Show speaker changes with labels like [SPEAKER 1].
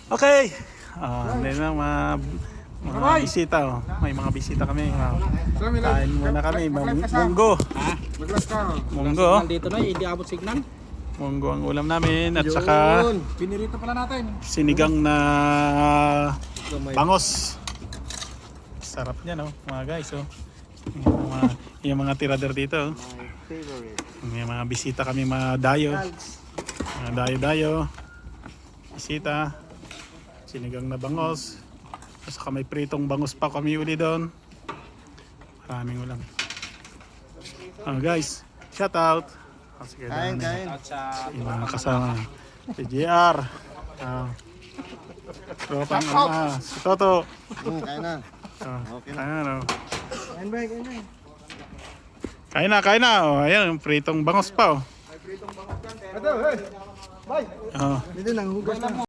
[SPEAKER 1] Okay. May mga bisita. Oh. May mga bisita kami. Kain muna kami. Munggo. Munggo.
[SPEAKER 2] Dito na, hindi abot signal.
[SPEAKER 1] Munggo ang ulam namin. At saka
[SPEAKER 2] Pinirito pala natin.
[SPEAKER 1] sinigang na bangos. Sarap niya, no, mga guys. Oh. Yung mga tirador dito. Oh. May mga bisita kami, mga dayo. Mga dayo-dayo. Bisita. Sinigang na bangos. At saka may pritong bangos pa kami uli doon. Maraming ulam. Guys, shout out. Sige,
[SPEAKER 3] Kain.
[SPEAKER 1] yung mga kasama. Si JR. Tropang si Toto.
[SPEAKER 3] Kain na.
[SPEAKER 1] Okay na.
[SPEAKER 3] Kain,
[SPEAKER 1] Kain na. Oh, ayan, yung pritong bangos pa. Oh.
[SPEAKER 3] Ito, hey. Bye.
[SPEAKER 1] Oh.
[SPEAKER 3] Dito nang hugas na.